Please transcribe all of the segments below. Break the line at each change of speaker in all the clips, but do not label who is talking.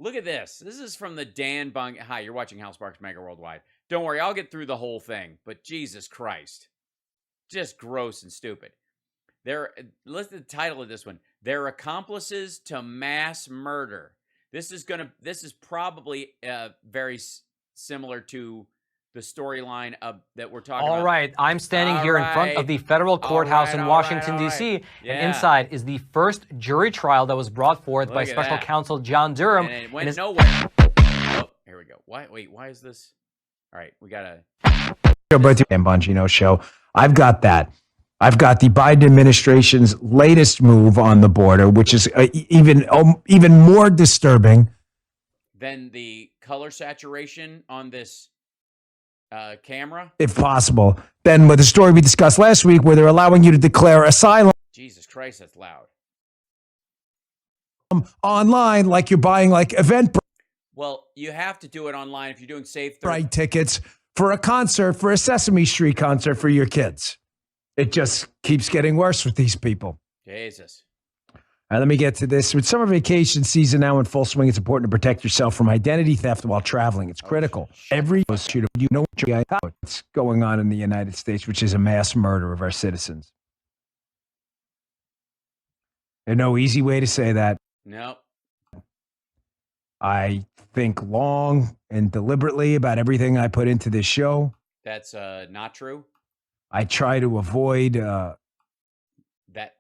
Look at this. This is from the Dan Bung. Hi, you're watching Hal Sparks Mega Worldwide. Don't worry, I'll get through the whole thing. But Jesus Christ, just gross and stupid. Listen to the title of this one. They're accomplices to mass murder. This is probably very similar to the storyline that we're talking about.
All right, I'm standing here in front of the federal courthouse in Washington, D.C., and inside is the first jury trial that was brought forth by special counsel John Durham.
And it went nowhere. Oh, here we go. Why is this? All right, we got to...
And Bongino show. I've got that. I've got the Biden administration's latest move on the border, which is even more disturbing
than the color saturation on this camera,
if possible. Then with the story we discussed last week, where they're allowing you to declare asylum.
Jesus Christ, that's loud.
Online, like you're buying like event.
Well, you have to do it online if you're doing safe
right tickets for a concert, for a Sesame Street concert for your kids. It just keeps getting worse with these people.
Jesus.
All right, let me get to this. With summer vacation season now in full swing, it's important to protect yourself from identity theft while traveling. It's critical. What's going on in the United States, which is a mass murder of our citizens. There's no easy way to say that.
No.
I think long and deliberately about everything I put into this show.
That's not true.
I try to avoid
that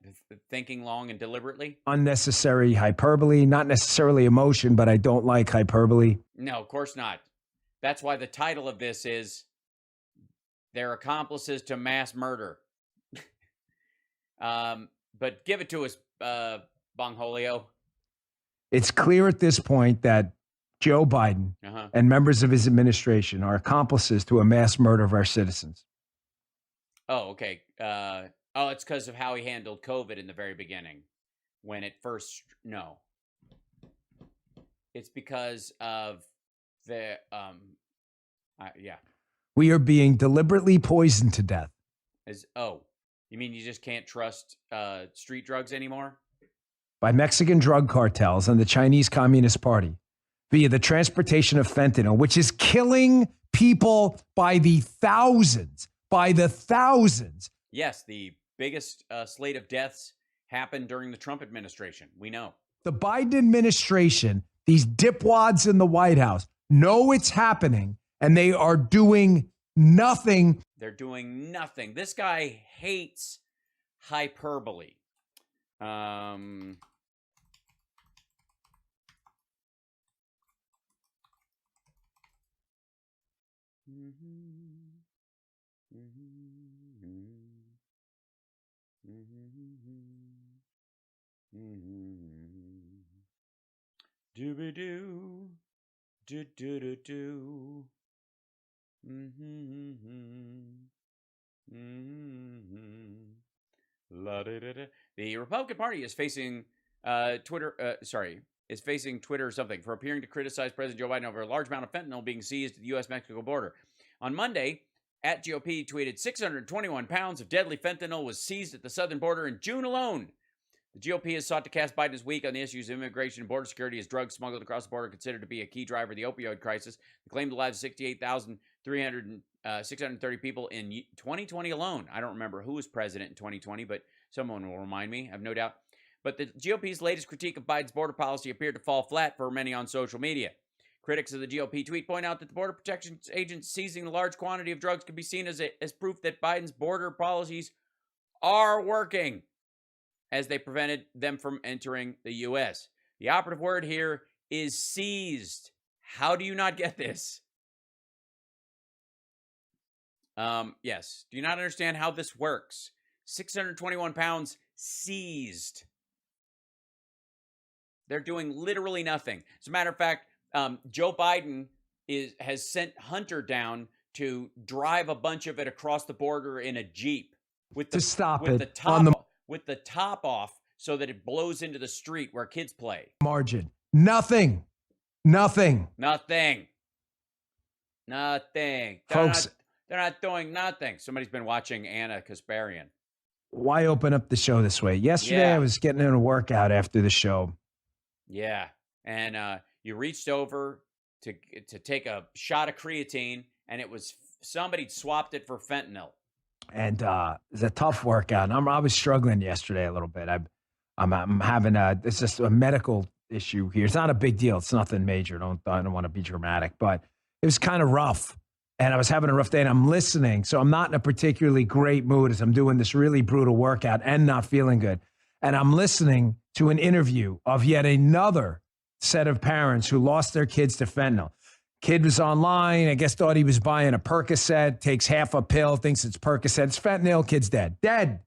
thinking long and deliberately.
Unnecessary hyperbole, not necessarily emotion, but I don't like hyperbole.
No, of course not. That's why the title of this is "They're Accomplices to Mass Murder." But give it to us, Bongholio.
It's clear at this point that Joe Biden and members of his administration are accomplices to a mass murder of our citizens.
Oh, okay. It's because of how he handled COVID in the very beginning. When it first, no. It's because of the, yeah.
We are being deliberately poisoned to death.
You mean you just can't trust street drugs anymore?
By Mexican drug cartels and the Chinese Communist Party via the transportation of fentanyl, which is killing people by the thousands.
Yes, the biggest slate of deaths happened during the Trump administration. We know.
The Biden administration, these dipwads in the White House, know it's happening, and they are doing nothing.
They're doing nothing. This guy hates hyperbole. Doo-ba-doo, do-do-do-do. La-da-da-da. The Republican Party is facing is facing Twitter or something for appearing to criticize President Joe Biden over a large amount of fentanyl being seized at the U.S.-Mexico border. On Monday, @GOP tweeted 621 pounds of deadly fentanyl was seized at the southern border in June alone. The GOP has sought to cast Biden as weak on the issues of immigration and border security as drugs smuggled across the border are considered to be a key driver of the opioid crisis. They claimed the lives of 68,630 people in 2020 alone. I don't remember who was president in 2020, but someone will remind me, I have no doubt. But the GOP's latest critique of Biden's border policy appeared to fall flat for many on social media. Critics of the GOP tweet point out that the Border Protection agents seizing a large quantity of drugs could be seen as proof that Biden's border policies are working, as they prevented them from entering the U.S. The operative word here is seized. How do you not get this? Yes. Do you not understand how this works? 621 pounds seized. They're doing literally nothing. As a matter of fact, Joe Biden has sent Hunter down to drive a bunch of it across the border in a Jeep with the top off so that it blows into the street where kids play.
Margin. Nothing.
Folks, they're not doing nothing. Somebody's been watching Anna Kasparian.
Why open up the show this way? Yesterday, I was getting in a workout after the show.
Yeah. And You reached over to take a shot of creatine, and it was somebody swapped it for fentanyl.
And it's a tough workout. And I was struggling yesterday a little bit. I'm having it's just a medical issue here. It's not a big deal. It's nothing major. I don't want to be dramatic, but it was kind of rough. And I was having a rough day, and I'm listening. So I'm not in a particularly great mood as I'm doing this really brutal workout and not feeling good. And I'm listening to an interview of yet another set of parents who lost their kids to fentanyl. Kid was online, I guess thought he was buying a Percocet, takes half a pill, thinks it's Percocet. It's fentanyl, kid's dead. Dead.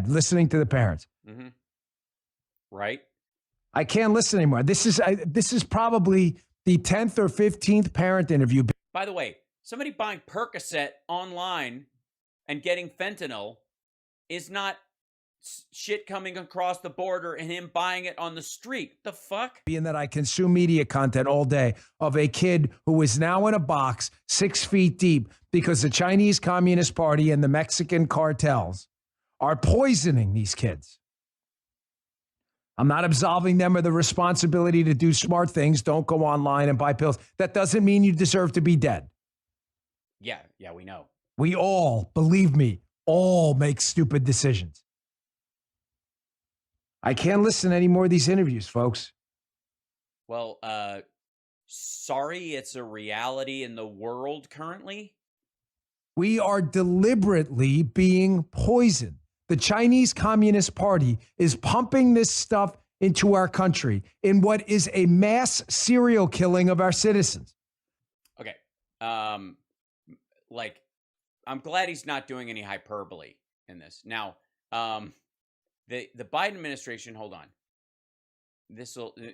Listening to the parents.
Mm-hmm. Right.
I can't listen anymore. This is probably the 10th or 15th parent interview.
By the way, somebody buying Percocet online and getting fentanyl is not shit coming across the border and him buying it on the street. The fuck?
Being that I consume media content all day of a kid who is now in a box 6 feet deep because the Chinese Communist Party and the Mexican cartels are poisoning these kids. I'm not absolving them of the responsibility to do smart things. Don't go online and buy pills. That doesn't mean you deserve to be dead.
Yeah, we know.
We all, believe me, all make stupid decisions. I can't listen to any more of these interviews, folks.
Well, sorry, it's a reality in the world currently.
We are deliberately being poisoned. The Chinese Communist Party is pumping this stuff into our country in what is a mass serial killing of our citizens.
Okay. Like, I'm glad he's not doing any hyperbole in this. Now, the Biden administration, hold on.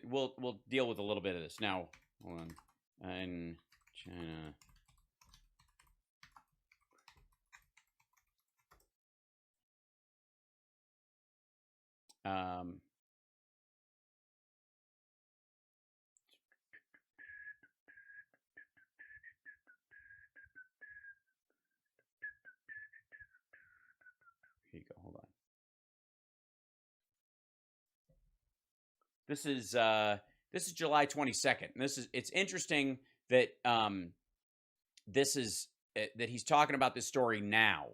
We'll deal with a little bit of this. Now, hold on. In China. Here you go. Hold on. This is July 22nd. And it's interesting that that he's talking about this story now.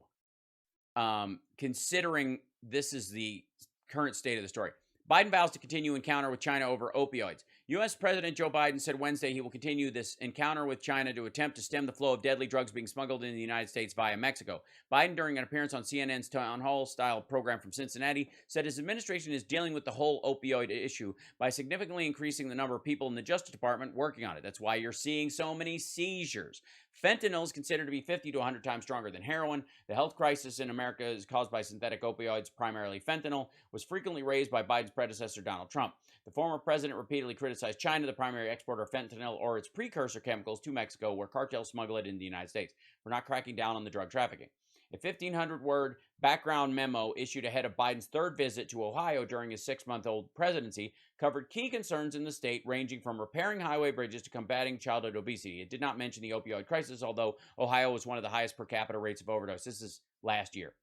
Considering this is the current state of the story. Biden vows to continue encounter with China over opioids. U.S. President Joe Biden said Wednesday he will continue this encounter with China to attempt to stem the flow of deadly drugs being smuggled into the United States via Mexico. Biden, during an appearance on CNN's Town Hall-style program from Cincinnati, said his administration is dealing with the whole opioid issue by significantly increasing the number of people in the Justice Department working on it. That's why you're seeing so many seizures. Fentanyl is considered to be 50 to 100 times stronger than heroin. The health crisis in America is caused by synthetic opioids, primarily fentanyl, was frequently raised by Biden's predecessor, Donald Trump. The former president repeatedly criticized China, the primary exporter of fentanyl or its precursor chemicals, to Mexico, where cartels smuggle it into the United States. We're not cracking down on the drug trafficking. A 1,500-word background memo issued ahead of Biden's third visit to Ohio during his 6-month-old presidency covered key concerns in the state, ranging from repairing highway bridges to combating childhood obesity. It did not mention the opioid crisis, although Ohio was one of the highest per capita rates of overdose. This is last year.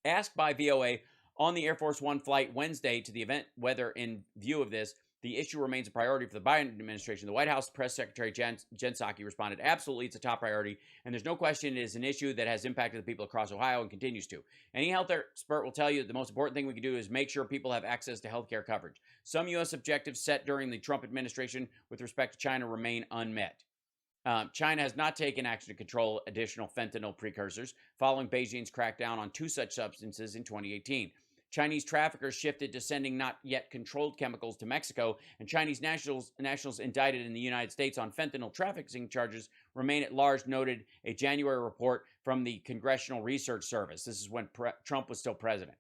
Asked by VOA on the Air Force One flight Wednesday to the event whether, in view of this, the issue remains a priority for the Biden administration, the White House Press Secretary Jen Psaki responded, absolutely, it's a top priority, and there's no question it is an issue that has impacted the people across Ohio and continues to. Any health expert will tell you that the most important thing we can do is make sure people have access to health care coverage. Some U.S. objectives set during the Trump administration with respect to China remain unmet. China has not taken action to control additional fentanyl precursors following Beijing's crackdown on 2 such substances in 2018. Chinese traffickers shifted to sending not yet controlled chemicals to Mexico, and Chinese nationals indicted in the United States on fentanyl trafficking charges remain at large, noted a January report from the Congressional Research Service. This is when Trump was still president.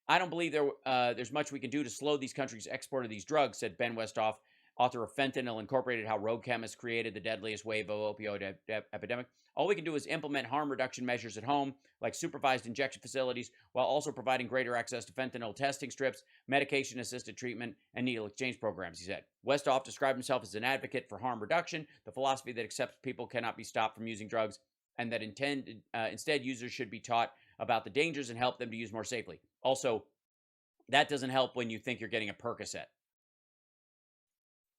I don't believe there's much we can do to slow these countries' export of these drugs, said Ben Westhoff, author of Fentanyl Incorporated, How Rogue Chemists Created the Deadliest Wave of Opioid Epidemic. All we can do is implement harm reduction measures at home, like supervised injection facilities, while also providing greater access to fentanyl testing strips, medication-assisted treatment, and needle exchange programs, he said. Westhoff described himself as an advocate for harm reduction, the philosophy that accepts people cannot be stopped from using drugs, and that instead users should be taught about the dangers and help them to use more safely. Also, that doesn't help when you think you're getting a Percocet.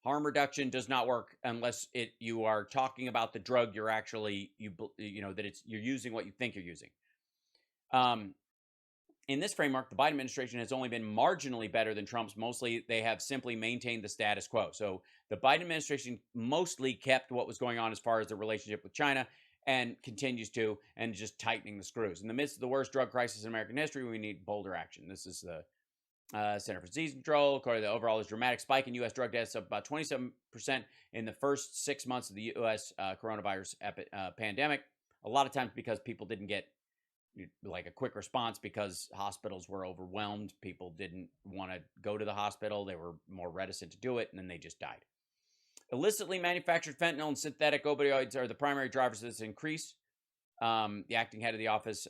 Harm reduction does not work unless you are talking about the drug you're actually you're using what you think you're using. In this framework, the Biden administration has only been marginally better than Trump's. Mostly, they have simply maintained the status quo. So the Biden administration mostly kept what was going on as far as the relationship with China and continues to, and just tightening the screws. In the midst of the worst drug crisis in American history, we need bolder action. This is the Center for Disease Control. According to the overall, there's a dramatic spike in U.S. drug deaths, up about 27% in the first 6 months of the U.S. Coronavirus pandemic. A lot of times because people didn't get like a quick response because hospitals were overwhelmed. People didn't want to go to the hospital. They were more reticent to do it, and then they just died. Illicitly manufactured fentanyl and synthetic opioids are the primary drivers of this increase. The acting head of the office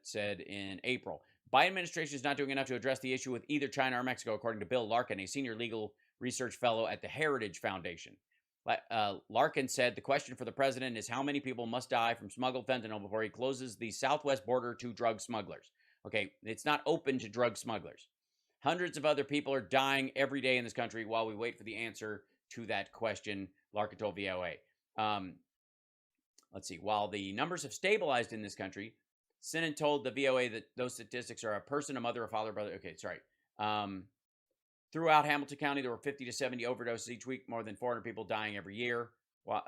said in April. Biden administration is not doing enough to address the issue with either China or Mexico, according to Bill Larkin, a senior legal research fellow at the Heritage Foundation. Larkin said the question for the president is how many people must die from smuggled fentanyl before he closes the southwest border to drug smugglers. Okay, it's not open to drug smugglers. Hundreds of other people are dying every day in this country while we wait for the answer to that question, Larkin told VOA. Let's see. While the numbers have stabilized in this country, Sinan told the VOA that those statistics are a person, a mother, a father, a brother. Okay, sorry. Throughout Hamilton County, there were 50 to 70 overdoses each week, more than 400 people dying every year. While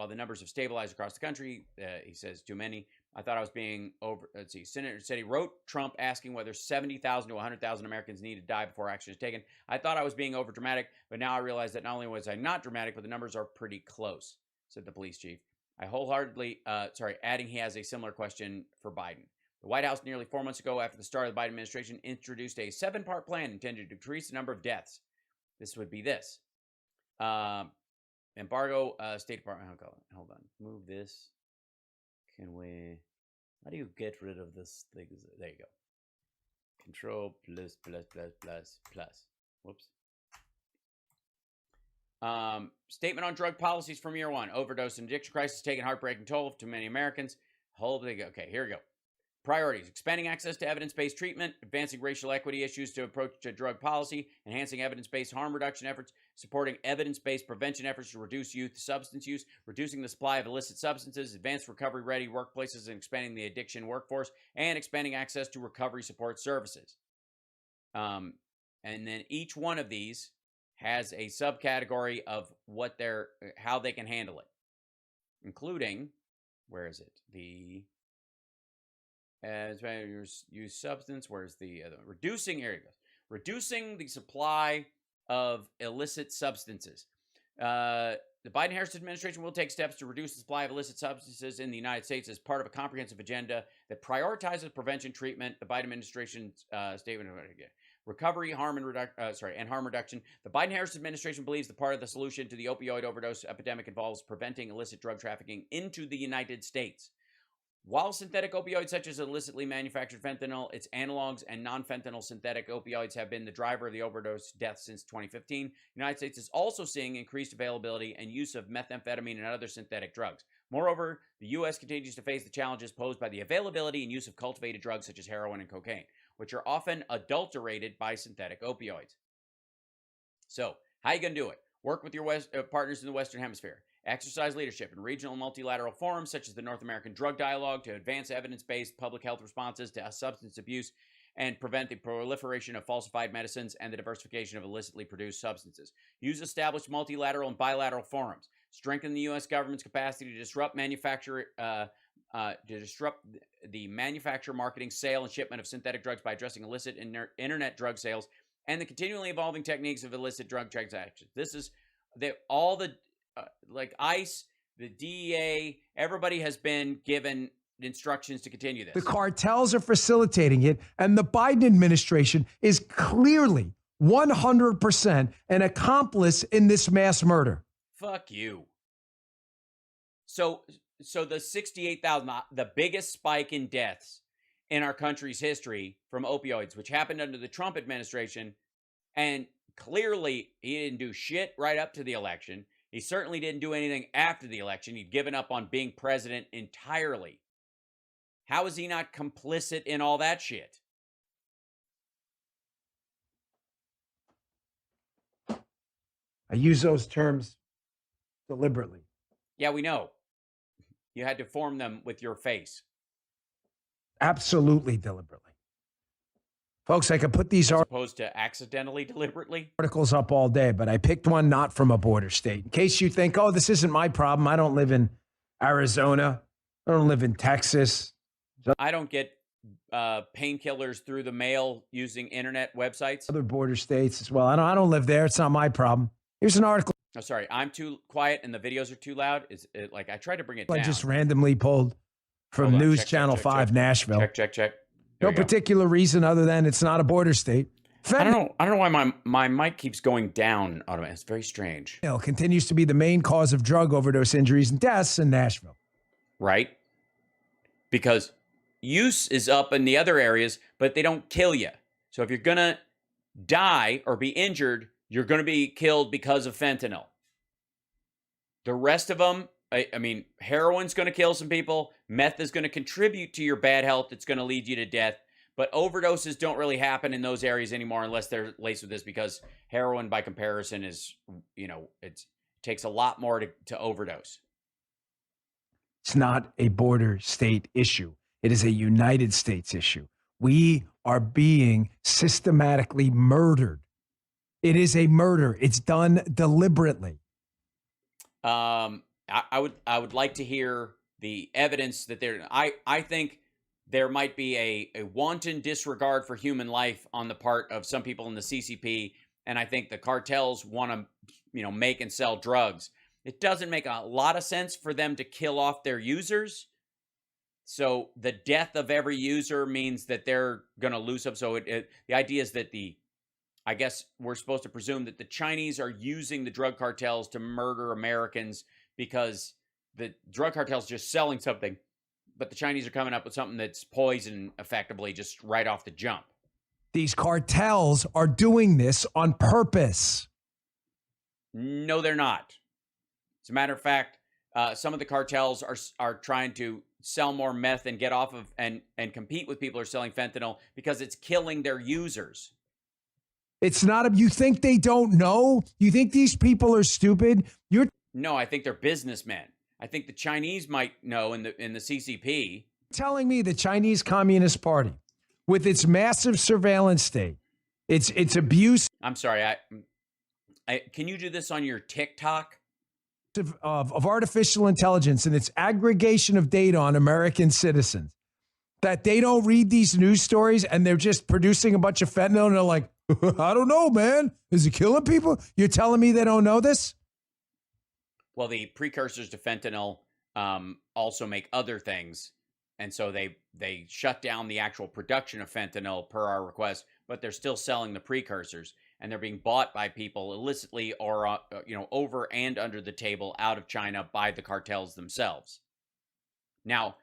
the numbers have stabilized across the country, he says, too many. I thought I was being over. Let's see. Senator said he wrote Trump asking whether 70,000 to 100,000 Americans need to die before action is taken. I thought I was being over dramatic, but now I realize that not only was I not dramatic, but the numbers are pretty close, said the police chief. I wholeheartedly, adding he has a similar question for Biden. The White House nearly 4 months ago, after the start of the Biden administration, introduced a 7-part plan intended to decrease the number of deaths. This would be this. Embargo, State Department, hold on, move this. Can we, how do you get rid of this thing? There you go. Control plus. Whoops. Statement on drug policies from year one. Overdose and addiction crisis taking heartbreaking toll of too many Americans. Okay, here we go. Priorities: expanding access to evidence-based treatment, advancing racial equity issues to approach to drug policy, enhancing evidence-based harm reduction efforts, supporting evidence-based prevention efforts to reduce youth substance use, reducing the supply of illicit substances, advanced recovery-ready workplaces and expanding the addiction workforce, and expanding access to recovery support services. And then each one of these has a subcategory of how they can handle it, including, where is it? The use substance. Where's the reducing? Here it goes. Reducing the supply of illicit substances. The Biden-Harris administration will take steps to reduce the supply of illicit substances in the United States as part of a comprehensive agenda that prioritizes prevention, treatment. The Biden administration's statement of recovery, harm reduction. The Biden-Harris administration believes that part of the solution to the opioid overdose epidemic involves preventing illicit drug trafficking into the United States. While synthetic opioids such as illicitly manufactured fentanyl, its analogs, and non-fentanyl synthetic opioids have been the driver of the overdose deaths since 2015, the United States is also seeing increased availability and use of methamphetamine and other synthetic drugs. Moreover, the U.S. continues to face the challenges posed by the availability and use of cultivated drugs such as heroin and cocaine, which are often adulterated by synthetic opioids. So, how are you going to do it? Work with your partners in the Western Hemisphere. Exercise leadership in regional and multilateral forums such as the North American Drug Dialogue to advance evidence-based public health responses to substance abuse and prevent the proliferation of falsified medicines and the diversification of illicitly produced substances. Use established multilateral and bilateral forums. Strengthen the U.S. government's capacity to disrupt the manufacture, marketing, sale, and shipment of synthetic drugs by addressing illicit internet drug sales and the continually evolving techniques of illicit drug transactions. This is all the like ICE, the DEA, everybody has been given instructions to continue this.
The cartels are facilitating it, and the Biden administration is clearly 100% an accomplice in this mass murder.
Fuck you. So the 68,000, the biggest spike in deaths in our country's history from opioids, which happened under the Trump administration, and clearly he didn't do shit right up to the election. He certainly didn't do anything after the election. He'd given up on being president entirely. How is he not complicit in all that shit?
I use those terms deliberately.
Yeah, we know. You had to form them with your face.
Absolutely deliberately. Folks, I could put these
as opposed to accidentally, deliberately.
articles up all day, but I picked one not from a border state. In case you think, oh, this isn't my problem. I don't live in Arizona. I don't live in Texas.
I don't get painkillers through the mail using internet websites.
Other border states as well. I don't live there. It's not my problem. Here's an article.
Oh, sorry. I'm too quiet and the videos are too loud. Is it like I tried to bring it down?
I just randomly pulled from News Channel 5 Nashville.
Check.
No particular reason other than it's not a border state.
I don't know why my mic keeps going down. It's very strange.
Continues to be the main cause of drug overdose injuries and deaths in Nashville.
Right? Because use is up in the other areas, but they don't kill you. So if you're going to die or be injured, you're going to be killed because of fentanyl. The rest of them, I mean, heroin's going to kill some people. Meth is going to contribute to your bad health. It's going to lead you to death. But overdoses don't really happen in those areas anymore unless they're laced with this, because heroin, by comparison, is, it takes a lot more to overdose.
It's not a border state issue. It is a United States issue. We are being systematically murdered. It is a murder. It's done deliberately.
I would like to hear the evidence that I think there might be a wanton disregard for human life on the part of some people in the CCP, and I think the cartels want to, make and sell drugs. It doesn't make a lot of sense for them to kill off their users. So the death of every user means that they're going to lose them. So the idea is that I guess we're supposed to presume that the Chinese are using the drug cartels to murder Americans because the drug cartel's just selling something, but the Chinese are coming up with something that's poison effectively just right off the jump.
These cartels are doing this on purpose.
No, they're not. As a matter of fact, some of the cartels are trying to sell more meth and get off of and compete with people who are selling fentanyl because it's killing their users.
It's not you think they don't know? You think these people are stupid?
No, I think they're businessmen. I think the Chinese might know in the CCP.
Telling me the Chinese Communist Party, with its massive surveillance state, its abuse.
I'm sorry. Can you do this on your TikTok?
Of artificial intelligence and its aggregation of data on American citizens, that they don't read these news stories and they're just producing a bunch of fentanyl and they're like, I don't know, man. Is it killing people? You're telling me they don't know this?
Well, the precursors to fentanyl also make other things. And so they shut down the actual production of fentanyl per our request, but they're still selling the precursors. And they're being bought by people illicitly or, over and under the table out of China by the cartels themselves. Now,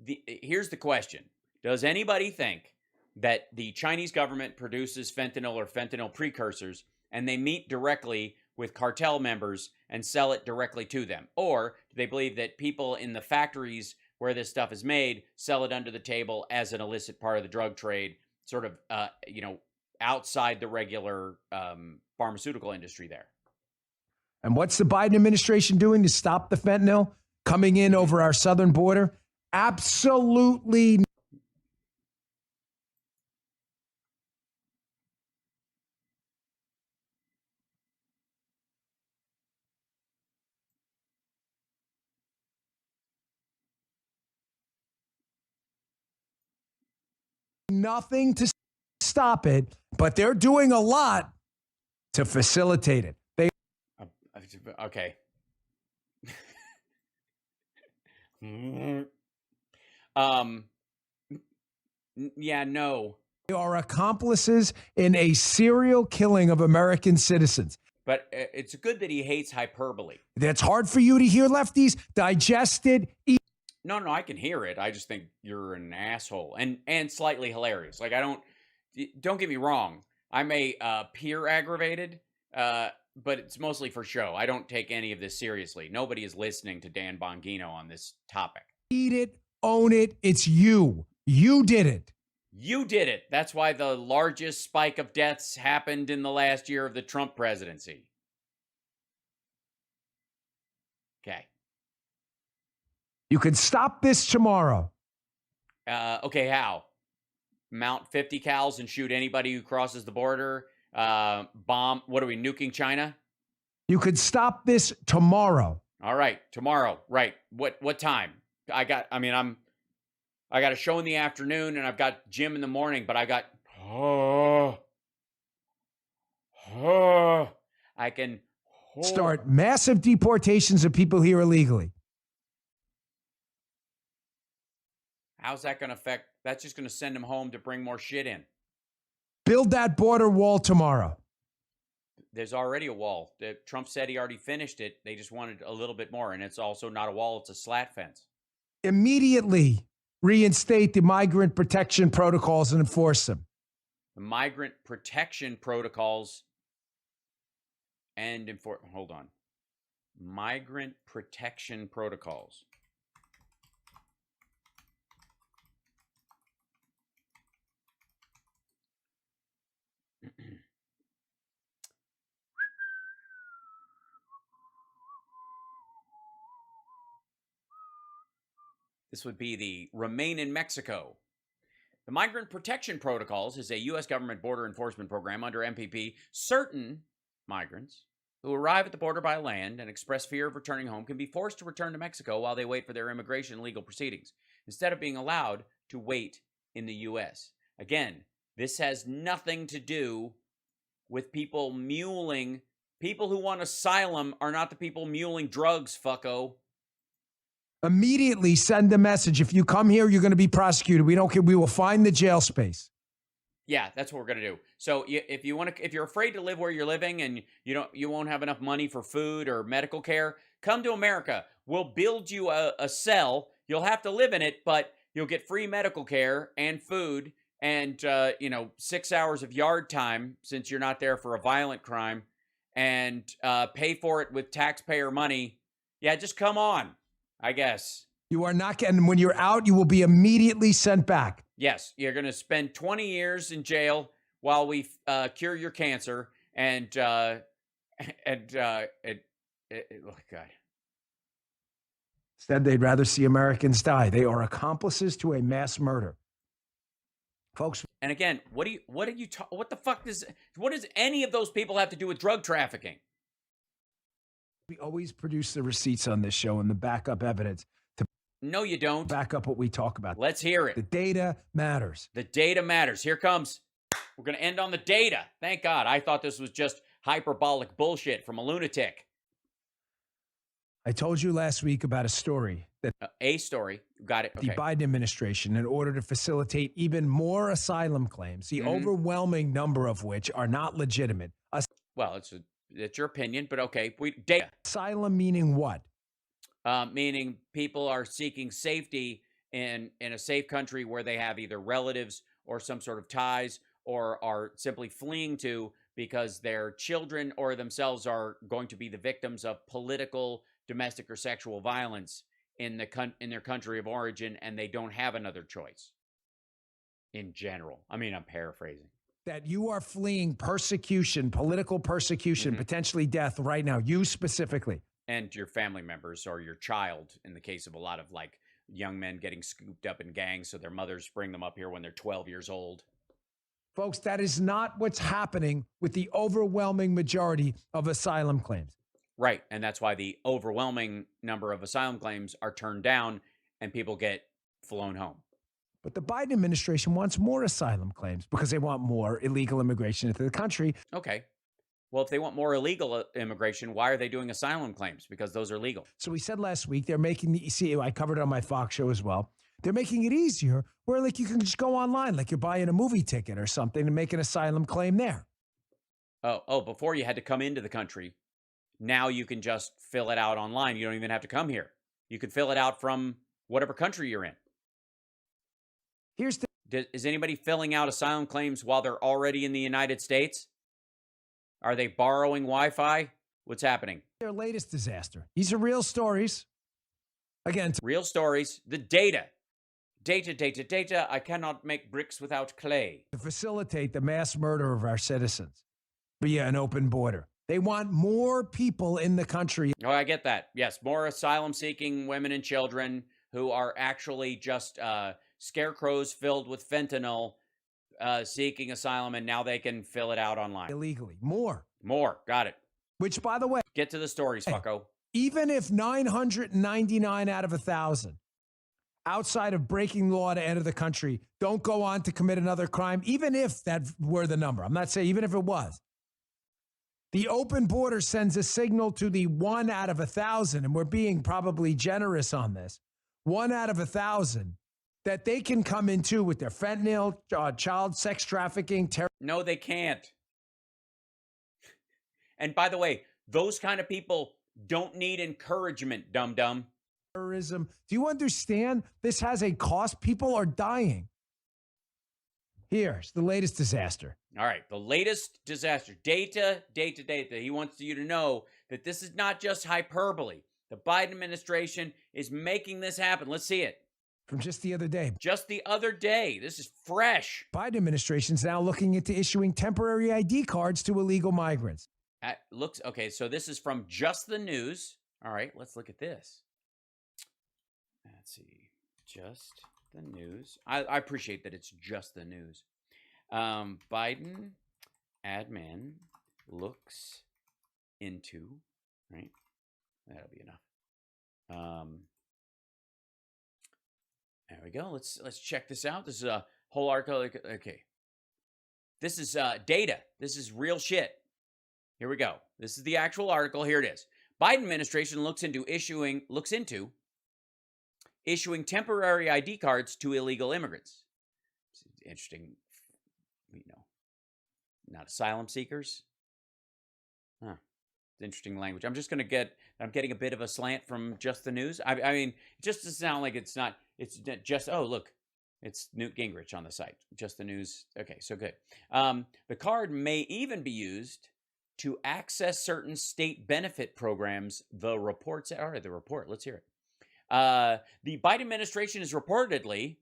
here's the question. Does anybody think that the Chinese government produces fentanyl or fentanyl precursors and they meet directly with cartel members and sell it directly to them? Or do they believe that people in the factories where this stuff is made sell it under the table as an illicit part of the drug trade, sort of, outside the regular pharmaceutical industry there?
And what's the Biden administration doing to stop the fentanyl coming in over our southern border? Absolutely nothing to stop it, but they're doing a lot to facilitate it.
Okay. Yeah, no.
They are accomplices in a serial killing of American citizens.
But it's good that he hates hyperbole.
That's hard for you to hear, lefties. Digest it.
No, I can hear it. I just think you're an asshole and slightly hilarious. Like, don't get me wrong. I may appear aggravated, but it's mostly for show. I don't take any of this seriously. Nobody is listening to Dan Bongino on this topic.
Eat it, own it. It's you. You did it.
You did it. That's why the largest spike of deaths happened in the last year of the Trump presidency.
You could stop this tomorrow.
Okay, how? Mount 50 cals and shoot anybody who crosses the border? Bomb, what are we, nuking China?
You could stop this tomorrow.
All right, tomorrow. Right. What time? I got a show in the afternoon and I've got gym in the morning, but I got I can
start massive deportations of people here illegally.
How's that going to affect? That's just going to send them home to bring more shit in.
Build that border wall tomorrow.
There's already a wall. Trump said he already finished it. They just wanted a little bit more. And it's also not a wall. It's a slat fence.
Immediately reinstate the migrant protection protocols and enforce them.
The migrant protection protocols and enforce. Hold on. Migrant protection protocols. This would be the Remain in Mexico. The Migrant Protection Protocols is a U.S. government border enforcement program under MPP. Certain migrants who arrive at the border by land and express fear of returning home can be forced to return to Mexico while they wait for their immigration and legal proceedings, instead of being allowed to wait in the U.S. Again, this has nothing to do with people muling. People who want asylum are not the people muling drugs, fucko.
Immediately send a message. If you come here, you're going to be prosecuted. We don't care. We will find the jail space.
Yeah, that's what we're going to do. So if you're afraid to live where you're living and you won't have enough money for food or medical care, come to America. We'll build you a cell. You'll have to live in it, but you'll get free medical care and food and 6 hours of yard time since you're not there for a violent crime, and pay for it with taxpayer money. Yeah, just come on. I guess.
You are not getting, when you're out, you will be immediately sent back.
Yes, you're going to spend 20 years in jail while we cure your cancer. And oh God.
Instead, they'd rather see Americans die. They are accomplices to a mass murder. Folks.
And again, what does any of those people have to do with drug trafficking?
We always produce the receipts on this show and the backup evidence to
no, you don't
back up what we talk about.
Let's hear it.
The data matters.
The data matters. Here comes. We're going to end on the data. Thank God. I thought this was just hyperbolic bullshit from a lunatic.
I told you last week about a story that
a story. Got it. Okay.
The Biden administration, in order to facilitate even more asylum claims, the overwhelming number of which are not legitimate.
Well, it's your opinion, but okay. Data.
Asylum meaning what?
Meaning people are seeking safety in a safe country where they have either relatives or some sort of ties, or are simply fleeing to because their children or themselves are going to be the victims of political, domestic, or sexual violence in their country of origin, and they don't have another choice. In general, I mean, I'm paraphrasing.
That you are fleeing persecution, political persecution, potentially death right now, you specifically.
And your family members or your child, in the case of a lot of like young men getting scooped up in gangs so their mothers bring them up here when they're 12 years old.
Folks, that is not what's happening with the overwhelming majority of asylum claims.
Right, and that's why the overwhelming number of asylum claims are turned down and people get flown home.
But the Biden administration wants more asylum claims because they want more illegal immigration into the country.
Okay. Well, if they want more illegal immigration, why are they doing asylum claims? Because those are legal.
So we said last week, they're making I covered it on my Fox show as well. They're making it easier where like you can just go online, like you're buying a movie ticket or something, and make an asylum claim there.
Oh, before you had to come into the country. Now you can just fill it out online. You don't even have to come here. You can fill it out from whatever country you're in. Is anybody filling out asylum claims while they're already in the United States? Are they borrowing Wi-Fi? What's happening?
Their latest disaster. These are real stories. Again,
real stories. The data. Data. I cannot make bricks without clay.
To facilitate the mass murder of our citizens via an open border. They want more people in the country.
Oh, I get that. Yes, more asylum-seeking women and children who are actually just scarecrows filled with fentanyl seeking asylum, and now they can fill it out online.
Illegally. More.
Got it.
Which, by the way,
get to the stories, fucko.
Even if 999 out of 1,000 outside of breaking law to enter the country don't go on to commit another crime, even if that were the number, I'm not saying even if it was, the open border sends a signal to the 1 out of 1,000, and we're being probably generous on this, 1 out of 1,000, that they can come in too with their fentanyl, child sex trafficking,
No, they can't. And by the way, those kind of people don't need encouragement, dum-dum.
Terrorism. Do you understand? This has a cost. People are dying. Here's the latest disaster.
All right, the latest disaster. Data. He wants you to know that this is not just hyperbole. The Biden administration is making this happen. Let's see it.
From just the other day.
Just the other day. This is fresh.
Biden administration is now looking into issuing temporary ID cards to illegal migrants.
Okay, so this is from Just the News. All right, let's look at this. Let's see. Just the News. I appreciate that it's Just the News. Biden admin looks into, right? That'll be enough. There we go. Let's check this out. This is a whole article. Okay. This is data. This is real shit. Here we go. This is the actual article. Here it is. Biden administration looks into issuing temporary ID cards to illegal immigrants. Interesting, not asylum seekers. Huh. It's interesting language. I'm getting a bit of a slant from Just the News. I mean, it just doesn't sound like it's just, oh, look, it's Newt Gingrich on the site. Just the News. Okay, so good. The card may even be used to access certain state benefit programs. The report. Let's hear it. The Biden administration is reportedly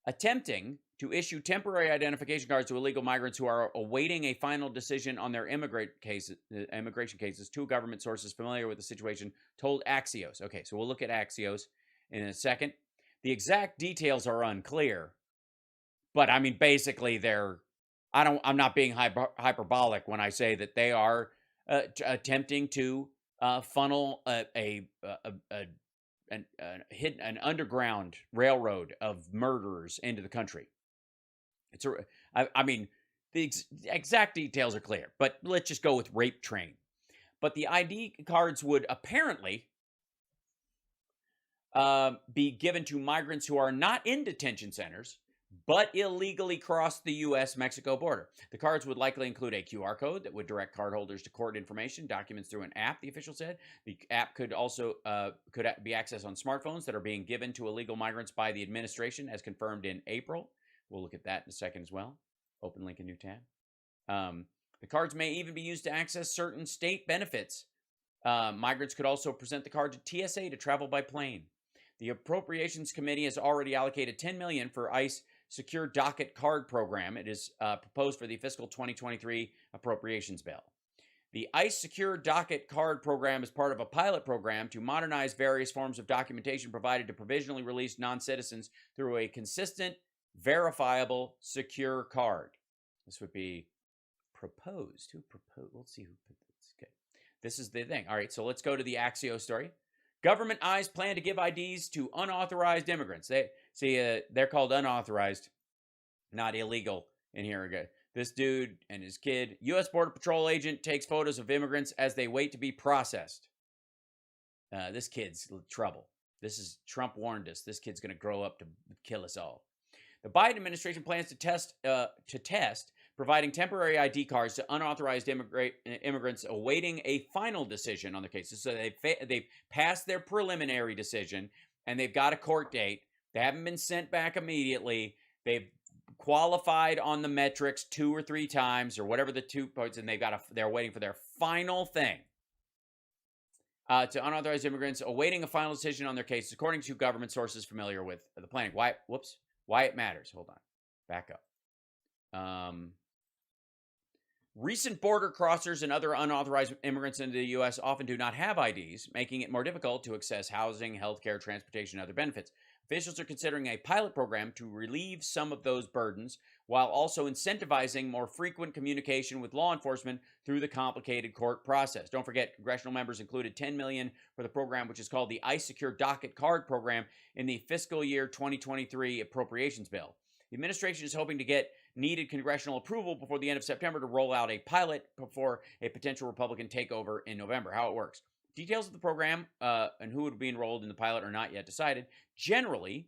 attempting to issue temporary identification cards to illegal migrants who are awaiting a final decision on their immigration cases. Two government sources familiar with the situation told Axios. Okay, so we'll look at Axios in a second. The exact details are unclear, but I mean, basically, I'm not being hyperbolic when I say that they are attempting to funnel an underground railroad of murderers into the country. I mean, the exact details are clear, but let's just go with rape train. But the ID cards would apparently be given to migrants who are not in detention centers, but illegally crossed the U.S.-Mexico border. The cards would likely include a QR code that would direct cardholders to court information, documents through an app, the official said. The app could also be accessed on smartphones that are being given to illegal migrants by the administration, as confirmed in April. We'll look at that in a second as well. Open link in new tab. The cards may even be used to access certain state benefits. Migrants could also present the card to TSA to travel by plane. The Appropriations Committee has already allocated $10 million for ICE Secure Docket Card Program. It is proposed for the fiscal 2023 appropriations bill. The ICE Secure Docket Card Program is part of a pilot program to modernize various forms of documentation provided to provisionally released non-citizens through a consistent, verifiable, secure card. This would be proposed. Who proposed? Let's see who put this. Okay. This is the thing. All right, so let's go to the Axios story. Government eyes plan to give IDs to unauthorized immigrants. They're called unauthorized, not illegal in here again. This dude and his kid, U.S. Border Patrol agent takes photos of immigrants as they wait to be processed. This kid's trouble. Trump warned us. This kid's going to grow up to kill us all. The Biden administration plans to test providing temporary ID cards to unauthorized immigrants awaiting a final decision on their cases. So they've passed their preliminary decision, and they've got a court date. They haven't been sent back immediately. They've qualified on the metrics 2 or 3 times, or whatever the 2 points, and they're waiting for their final thing. To unauthorized immigrants awaiting a final decision on their cases, according to government sources familiar with the planning. Why it matters. Hold on. Back up. Recent border crossers and other unauthorized immigrants into the U.S. often do not have IDs, making it more difficult to access housing, healthcare, transportation, and other benefits. Officials are considering a pilot program to relieve some of those burdens while also incentivizing more frequent communication with law enforcement through the complicated court process. Don't forget, congressional members included $10 million for the program, which is called the ICE Secure Docket Card Program, in the fiscal year 2023 appropriations bill. The administration is hoping to get needed congressional approval before the end of September to roll out a pilot before a potential Republican takeover in November. How it works. Details of the program and who would be enrolled in the pilot are not yet decided. Generally,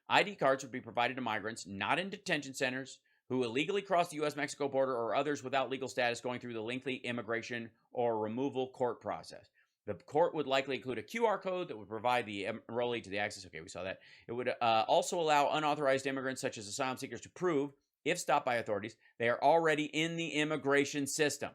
ID cards would be provided to migrants not in detention centers who illegally cross the U.S.-Mexico border or others without legal status going through the lengthy immigration or removal court process. The court would likely include a QR code that would provide the enrollee to the access. Okay, we saw that. It would also allow unauthorized immigrants such as asylum seekers to prove, if stopped by authorities, they are already in the immigration system.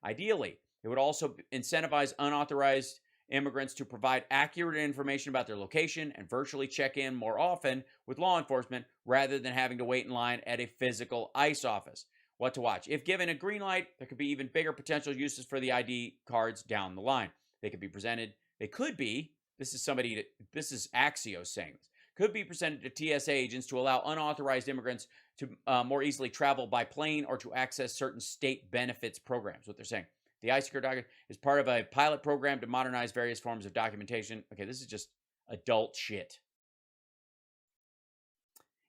Ideally, it would also incentivize unauthorized immigrants to provide accurate information about their location and virtually check in more often with law enforcement rather than having to wait in line at a physical ICE office. What to watch? If given a green light, there could be even bigger potential uses for the ID cards down the line. They could be presented, this is Axios saying this, could be presented to TSA agents to allow unauthorized immigrants to more easily travel by plane or to access certain state benefits programs, what they're saying. The ICE Secure Docket is part of a pilot program to modernize various forms of documentation. Okay, this is just adult shit.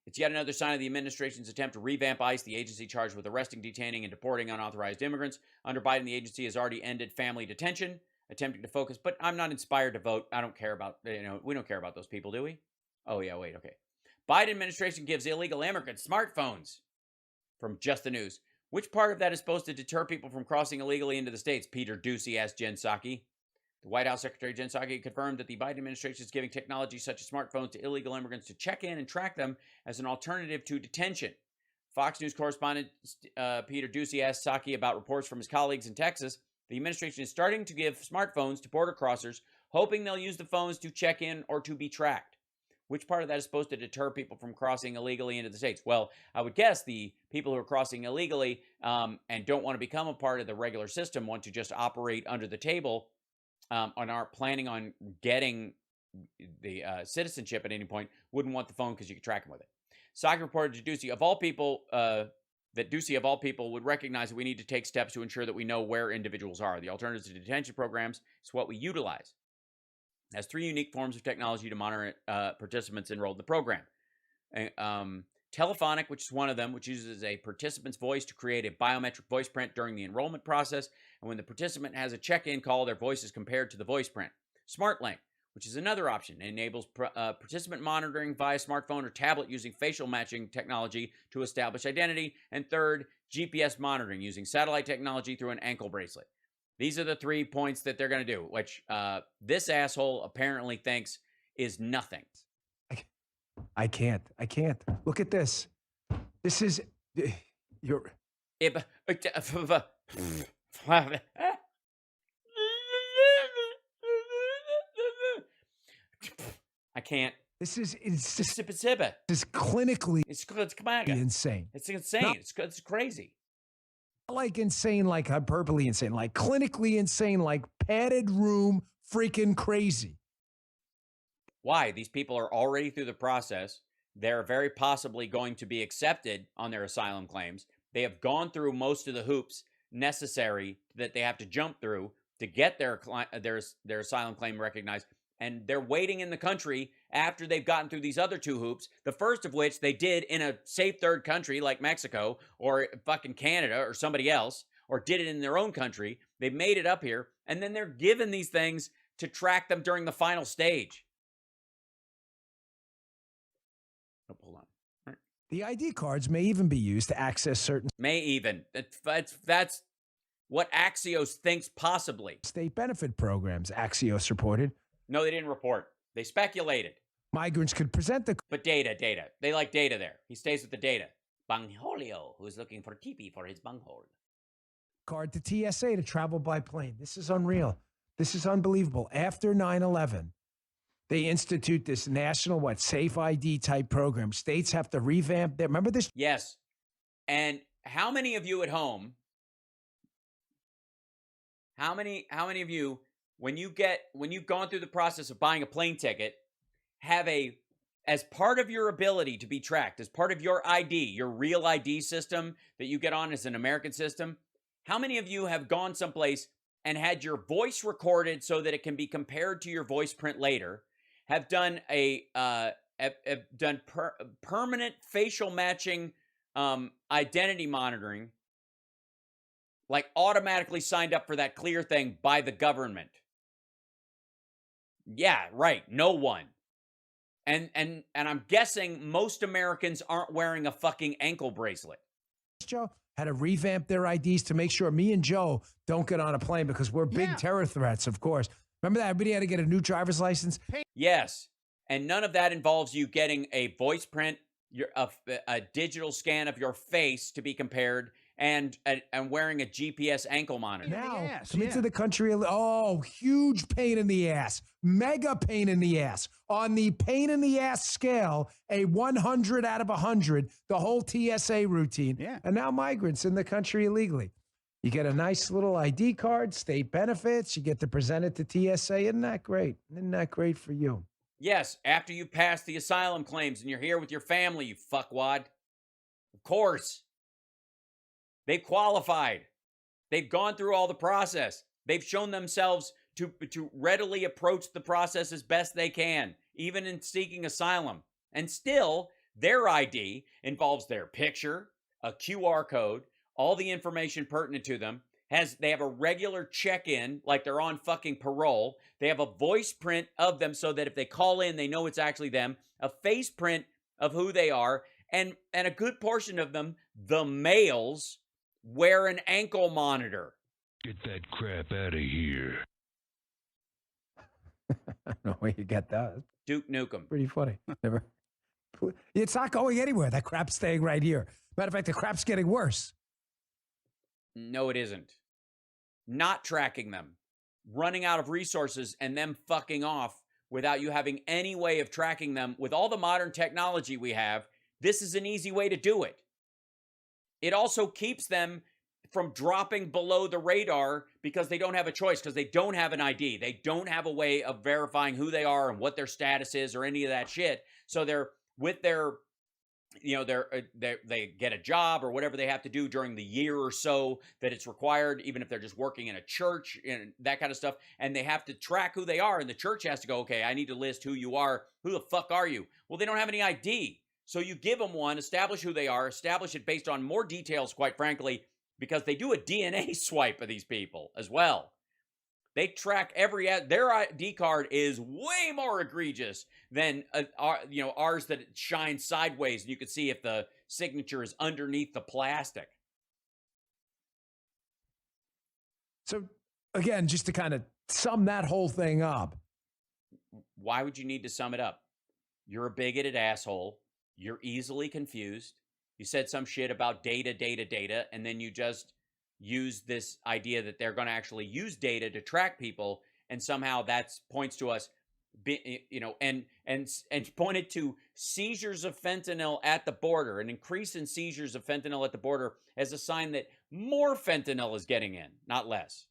It's yet another sign of the administration's attempt to revamp ICE, the agency charged with arresting, detaining, and deporting unauthorized immigrants. Under Biden, the agency has already ended family detention, attempting to focus, but I'm not inspired to vote. I don't care about, we don't care about those people, do we? Oh, yeah, wait, okay. Biden administration gives illegal immigrants smartphones. From Just the News. Which part of that is supposed to deter people from crossing illegally into the states? Peter Doocy asked Jen Psaki. The White House Secretary Jen Psaki confirmed that the Biden administration is giving technology such as smartphones to illegal immigrants to check in and track them as an alternative to detention. Fox News correspondent Peter Doocy asked Psaki about reports from his colleagues in Texas. The administration is starting to give smartphones to border crossers, hoping they'll use the phones to check in or to be tracked. Which part of that is supposed to deter people from crossing illegally into the states? Well, I would guess the people who are crossing illegally and don't want to become a part of the regular system, want to just operate under the table and aren't planning on getting the citizenship at any point, wouldn't want the phone because you could track them with it. Psaki reported to Doocy, of all people, that Doocy, of all people, would recognize that we need to take steps to ensure that we know where individuals are. The alternatives to detention programs is what we utilize. It has 3 unique forms of technology to monitor participants enrolled in the program. Telephonic, which is one of them, which uses a participant's voice to create a biometric voice print during the enrollment process. And when the participant has a check-in call, their voice is compared to the voice print. SmartLink, which is another option. It enables participant monitoring via smartphone or tablet using facial matching technology to establish identity. And third, GPS monitoring using satellite technology through an ankle bracelet. These are the 3 points that they're going to do, which this asshole apparently thinks is nothing.
I can't. Look at this. This is your.
I can't.
This is clinically
It's
insane.
It's insane. It's crazy.
Not like insane, like hyperbole insane, like clinically insane, like padded room freaking crazy.
Why? These people are already through the process. They're very possibly going to be accepted on their asylum claims. They have gone through most of the hoops necessary that they have to jump through to get their asylum claim recognized. And they're waiting in the country after they've gotten through these other 2 hoops, the first of which they did in a safe third country like Mexico or fucking Canada or somebody else, or did it in their own country. They've made it up here, and then they're given these things to track them during the final stage. Oh, hold on. Right.
The ID cards may even be used to access certain...
That's what Axios thinks possibly.
...state benefit programs, Axios reported.
No, they didn't report. They speculated.
Migrants could present the...
But data. They like data there. He stays with the data. Bangholio, who's looking for tipi for his bunghole.
Card to TSA to travel by plane. This is unreal. This is unbelievable. After 9/11, they institute this national, safe ID type program. States have to revamp their... Remember this?
Yes. And how many of you at home... How many of you... When you've gone through the process of buying a plane ticket, have a as part of your ability to be tracked, as part of your ID, your real ID system that you get on as an American system, how many of you have gone someplace and had your voice recorded so that it can be compared to your voice print later, have done permanent facial matching identity monitoring, like automatically signed up for that clear thing by the government? Yeah, right. No one. And I'm guessing most Americans aren't wearing a fucking ankle bracelet.
Joe had to revamp their IDs to make sure me and Joe don't get on a plane because we're big terror threats, of course. Remember that everybody had to get a new driver's license?
Yes. And none of that involves you getting a voice print, a digital scan of your face to be compared, and wearing a GPS ankle monitor.
Now, come into the country. Oh, huge pain in the ass. Mega pain in the ass. On the pain in the ass scale, a 100 out of 100, the whole TSA routine.
Yeah.
And now migrants in the country illegally. You get a nice little ID card, state benefits. You get to present it to TSA. Isn't that great? Isn't that great for you?
Yes, after you pass the asylum claims and you're here with your family, you fuckwad. Of course. They've qualified. They've gone through all the process. They've shown themselves to readily approach the process as best they can, even in seeking asylum. And still, their ID involves their picture, a QR code, all the information pertinent to them. They have a regular check-in, like they're on fucking parole. They have a voice print of them so that if they call in, they know it's actually them. A face print of who they are. And a good portion of them, the males, wear an ankle monitor.
Get that crap out of here.
I don't know where you get that.
Duke Nukem.
Pretty funny. Never. It's not going anywhere. That crap's staying right here. Matter of fact, the crap's getting worse.
No, it isn't. Not tracking them, running out of resources, and them fucking off without you having any way of tracking them. With all the modern technology we have, this is an easy way to do it. It also keeps them from dropping below the radar because they don't have a choice, because they don't have an ID. They don't have a way of verifying who they are and what their status is or any of that shit. So they're with their, they get a job or whatever they have to do during the year or so that it's required, even if they're just working in a church and that kind of stuff. And they have to track who they are. And the church has to go, okay, I need to list who you are. Who the fuck are you? Well, they don't have any ID. So you give them one, establish who they are, establish it based on more details, quite frankly, because they do a DNA swipe of these people as well. They track their ID card is way more egregious than ours that shines sideways and you can see if the signature is underneath the plastic.
So again, just to kind of sum that whole thing up.
Why would you need to sum it up? You're a bigoted asshole. You're easily confused. You said some shit about data, and then you just use this idea that they're going to actually use data to track people, and somehow that points to us, and pointed to seizures of fentanyl at the border, an increase in seizures of fentanyl at the border as a sign that more fentanyl is getting in, not less.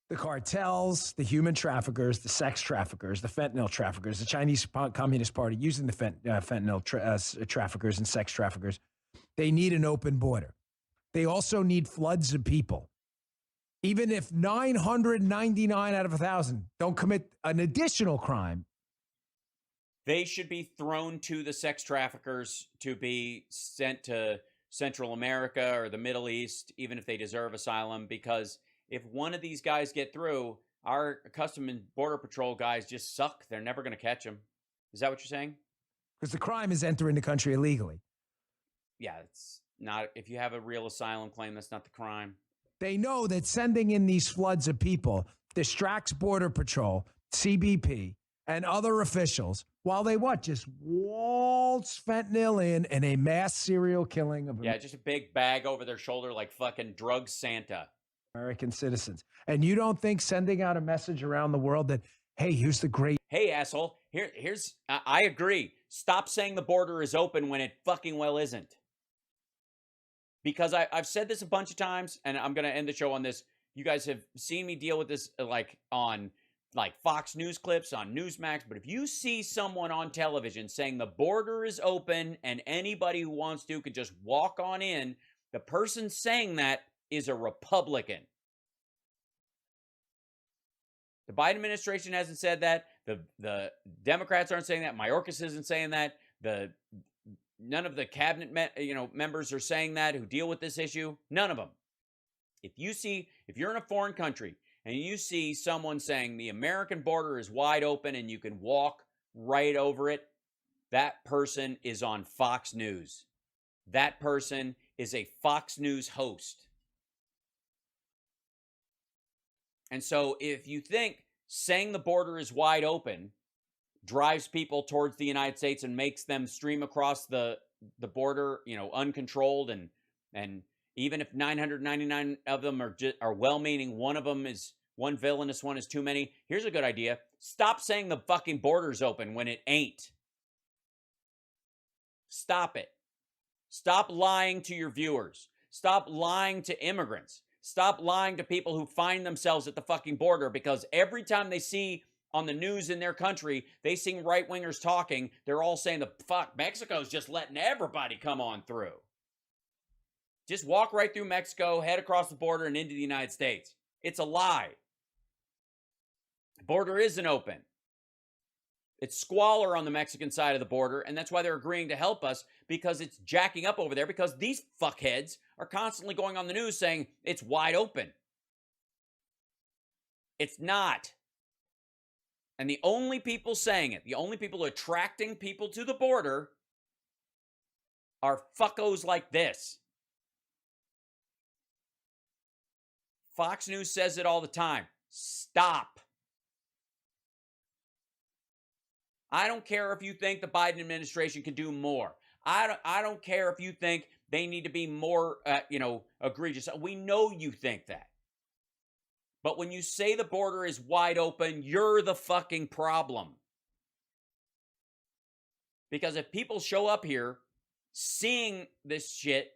The cartels, the human traffickers, the sex traffickers, the fentanyl traffickers, the Chinese Communist Party using the fentanyl traffickers and sex traffickers, they need an open border. They also need floods of people. Even if 999 out of 1,000 don't commit an additional crime,
they should be thrown to the sex traffickers to be sent to Central America or the Middle East, even if they deserve asylum, because if one of these guys get through, our Custom and Border Patrol guys just suck. They're never going to catch them. Is that what you're saying?
Because the crime is entering the country illegally.
Yeah, it's not. If you have a real asylum claim, that's not the crime.
They know that sending in these floods of people distracts Border Patrol, CBP, and other officials while they just waltz fentanyl in a mass serial killing of
just a big bag over their shoulder like fucking drug Santa.
American citizens. And you don't think sending out a message around the world that, hey, here's the great...
Hey, asshole, here's... I agree. Stop saying the border is open when it fucking well isn't. Because I've said this a bunch of times, and I'm going to end the show on this. You guys have seen me deal with this, like, on like Fox News clips on Newsmax, but if you see someone on television saying the border is open and anybody who wants to can just walk on in, the person saying that is a Republican. The Biden administration hasn't said that. The Democrats aren't saying that. Mayorkas isn't saying that. None of the cabinet members are saying that who deal with this issue. None of them. If you're in a foreign country and you see someone saying the American border is wide open and you can walk right over it, that person is on Fox News. That person is a Fox News host. And so if you think saying the border is wide open drives people towards the United States and makes them stream across the border, uncontrolled, and even if 999 of them are well-meaning, one villainous one is too many. Here's a good idea. Stop saying the fucking border's open when it ain't. Stop it. Stop lying to your viewers. Stop lying to immigrants. Stop lying to people who find themselves at the fucking border, because every time they see on the news in their country, they see right-wingers talking, they're all saying Mexico's just letting everybody come on through. Just walk right through Mexico, head across the border and into the United States. It's a lie. The border isn't open. It's squalor on the Mexican side of the border, and that's why they're agreeing to help us, because it's jacking up over there, because these fuckheads are constantly going on the news saying it's wide open. It's not. And the only people saying it, the only people attracting people to the border are fuckos like this. Fox News says it all the time. Stop. I don't care if you think the Biden administration can do more. I don't care if you think they need to be more, egregious. We know you think that. But when you say the border is wide open, you're the fucking problem. Because if people show up here seeing this shit,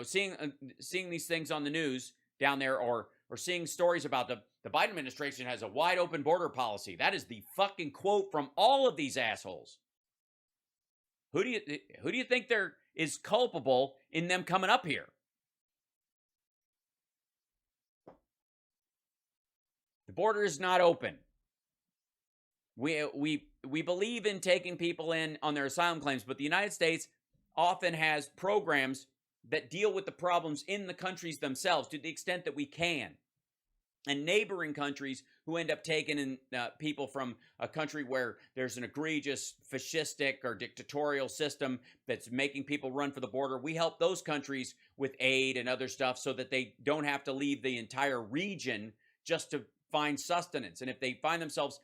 seeing these things on the news down there, or seeing stories about the Biden administration has a wide open border policy. That is the fucking quote from all of these assholes. Who do you think there is culpable in them coming up here? The border is not open. We believe in taking people in on their asylum claims, but the United States often has programs that deal with the problems in the countries themselves to the extent that we can. And neighboring countries who end up taking in people from a country where there's an egregious fascistic or dictatorial system that's making people run for the border, we help those countries with aid and other stuff so that they don't have to leave the entire region just to find sustenance. And if they find themselves,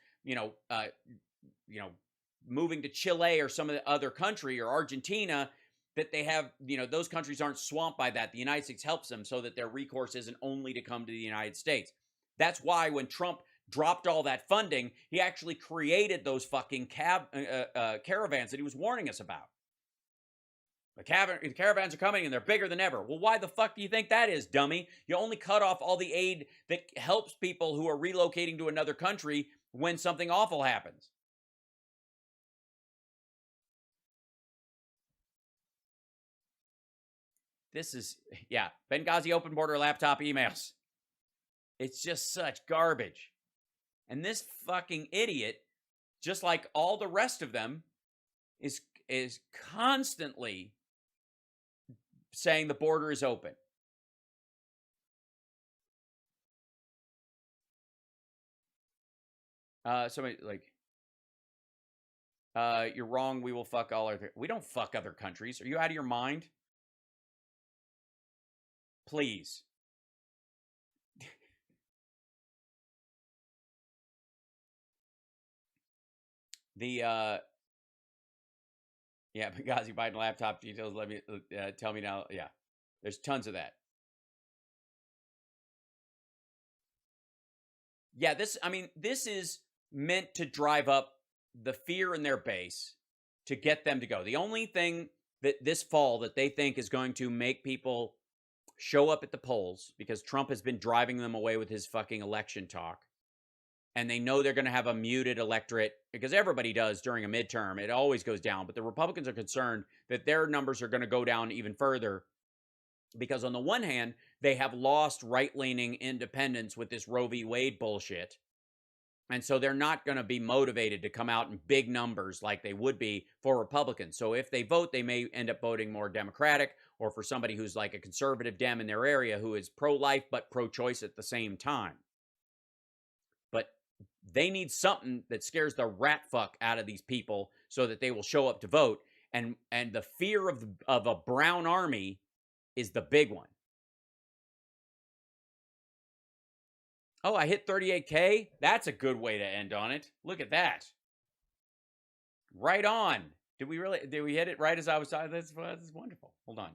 moving to Chile or some of the other country, or Argentina, that they have, those countries aren't swamped by that. The United States helps them so that their recourse isn't only to come to the United States. That's why when Trump dropped all that funding, he actually created those fucking caravans that he was warning us about. The caravans are coming and they're bigger than ever. Well, why the fuck do you think that is, dummy? You only cut off all the aid that helps people who are relocating to another country when something awful happens. This is, Benghazi open border laptop emails. It's just such garbage. And this fucking idiot, just like all the rest of them, is constantly saying the border is open. Somebody you're wrong. We will fuck all other. We don't fuck other countries. Are you out of your mind? Please. Benghazi Biden laptop details. Let me tell me now. Yeah, there's tons of that. Yeah, this is meant to drive up the fear in their base to get them to go. The only thing that this fall that they think is going to make people show up at the polls, because Trump has been driving them away with his fucking election talk, and they know they're going to have a muted electorate, because everybody does during a midterm. It always goes down. But the Republicans are concerned that their numbers are going to go down even further, because on the one hand, they have lost right-leaning independents with this Roe v. Wade bullshit. And so they're not going to be motivated to come out in big numbers like they would be for Republicans. So if they vote, they may end up voting more Democratic, or for somebody who's like a conservative Dem in their area who is pro-life but pro-choice at the same time. But they need something that scares the rat fuck out of these people so that they will show up to vote. And the fear of a brown army is the big one. Oh, I hit 38K? That's a good way to end on it. Look at that. Right on. Did we hit it right as I was talking? That's wonderful. Hold on.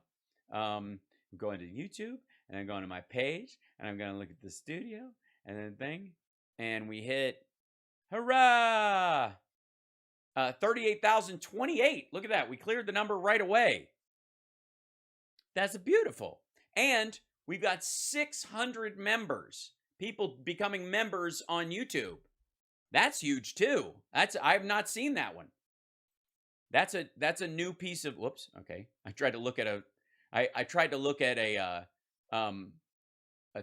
I'm going to YouTube, and I'm going to my page, and I'm going to look at the studio, and then thing, and we hit, hurrah! 38,028. Look at that. We cleared the number right away. That's beautiful. And we've got 600 members. People becoming members on YouTube. That's huge too. I've not seen that one. That's a new piece of, whoops, okay. I tried to look at a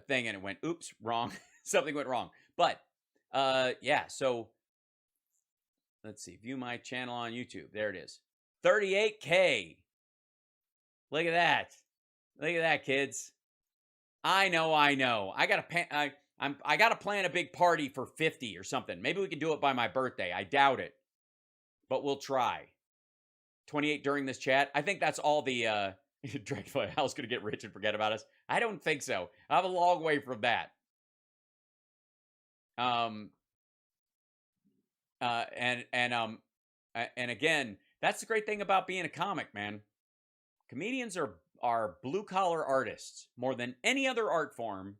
thing and it went, oops, wrong. Something went wrong. But yeah, so let's see, view my channel on YouTube. There it is. 38K. Look at that. Look at that, kids. I know. I gotta plan a big party for 50 or something. Maybe we can do it by my birthday. I doubt it, but we'll try. 28 during this chat. I think that's all the Dragonfly House gonna get rich and forget about us. I don't think so. I have a long way from that. And again, that's the great thing about being a comic, man. Comedians are blue-collar artists more than any other art form.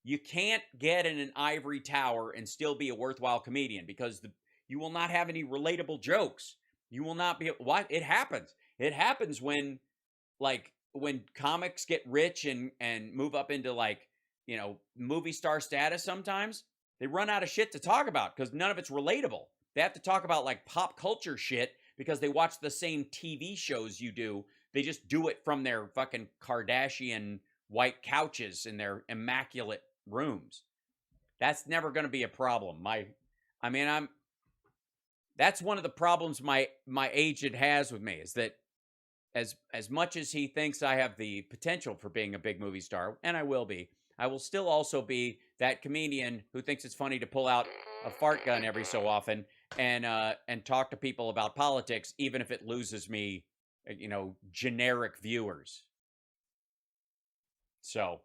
You can't get in an ivory tower and still be a worthwhile comedian, because you will not have any relatable jokes. You will not be, what? It happens. It happens when comics get rich and move up into movie star status sometimes. They run out of shit to talk about because none of it's relatable. They have to talk about like pop culture shit because they watch the same TV shows you do. They just do it from their fucking Kardashian white couches in their immaculate rooms. That's never going to be a problem. That's one of the problems my agent has with me, is that as much as he thinks I have the potential for being a big movie star, and I will be, I will still also be that comedian who thinks it's funny to pull out a fart gun every so often and talk to people about politics, even if it loses me, generic viewers. So